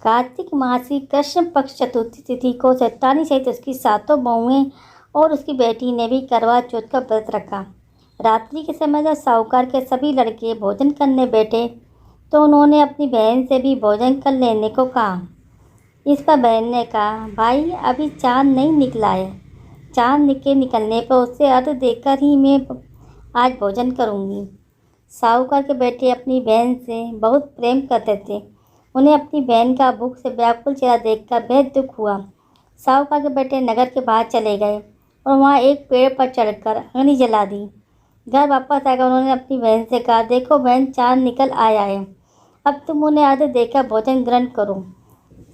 कार्तिक मास की कृष्ण पक्ष चतुर्थी तिथि को सेठानी सहित उसकी सातों बहुएं और उसकी बेटी ने भी करवा चौथ का व्रत रखा। रात्रि के समय जब साहूकार के सभी लड़के भोजन करने बैठे तो उन्होंने अपनी बहन से भी भोजन कर लेने को कहा। इस पर बहन ने कहा, भाई अभी चाँद नहीं निकला है, चाँद के निकलने पर उससे अर्घ देकर ही मैं आज भोजन करूँगी। साहूकार के बेटे अपनी बहन से बहुत प्रेम करते थे। उन्हें अपनी बहन का भूख से व्याकुल चेहरा देखकर बेहद दुख हुआ। साहूकार के बेटे नगर के बाहर चले गए और वहाँ एक पेड़ पर चढ़कर अग्नि जला दी। घर वापस आकर उन्होंने अपनी बहन से कहा, देखो बहन, चाँद निकल आया है, अब तुम उन्हें अर्घ देकर भोजन ग्रहण करो।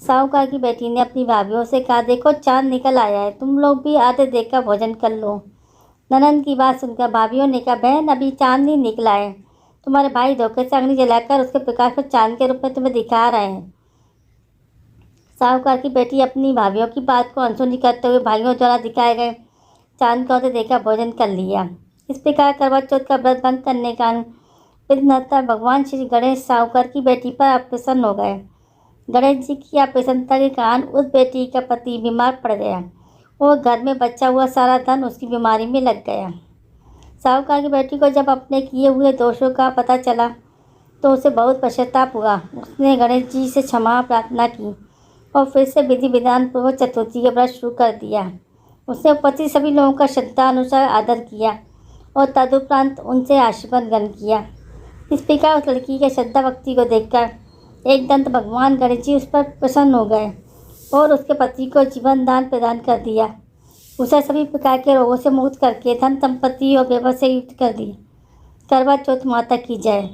साहूकार की बेटी ने अपनी भाभीयों से कहा, देखो चाँद निकल आया है, तुम लोग भी अर्घ देकर भोजन कर लो। ननद की बात सुनकर भाभीयों ने कहा, बहन अभी चाँद नहीं निकला है, तुम्हारे भाई धोखे से अग्नि जलाकर उसके प्रकाश को चाँद के रूप में तुम्हें दिखा रहे हैं। साहूकार की बेटी अपनी भाभीयों की बात को अनसुनी करते हुए भाइयों द्वारा दिखाए गए चाँद को अर्घ देकर भोजन कर लिया। इस प्रकार करवा चौथ का व्रत भंग करने का विघ्नहर्ता भगवान श्री गणेश साहूकार की बेटी पर प्रसन्न हो गए। गणेश जी की अप्रसन्नता के कारण उस बेटी का पति बीमार पड़ गया और घर में बचा हुआ सारा धन उसकी बीमारी में लग गया। साहूकार की बेटी को जब अपने किए हुए दोषों का पता चला तो उसे बहुत पश्चाताप हुआ। उसने गणेश जी से क्षमा प्रार्थना की और फिर से विधि विधान पूर्वक चतुर्थी के व्रत शुरू कर दिया। उसने उपस्थित सभी लोगों का श्रद्धा अनुसार आदर किया और तदुपरांत उनसे आशीर्वाद ग्रहण किया। इस प्रकार उस लड़की के श्रद्धा भक्ति को देखकर एक दंत भगवान गणेश जी उस पर प्रसन्न हो गए और उसके पति को जीवन दान प्रदान कर दिया। उसे सभी प्रकार के रोगों से मुक्त करके धन संपत्ति और व्यवसाय से युक्त कर दिया। करवा चौथ माता की जय।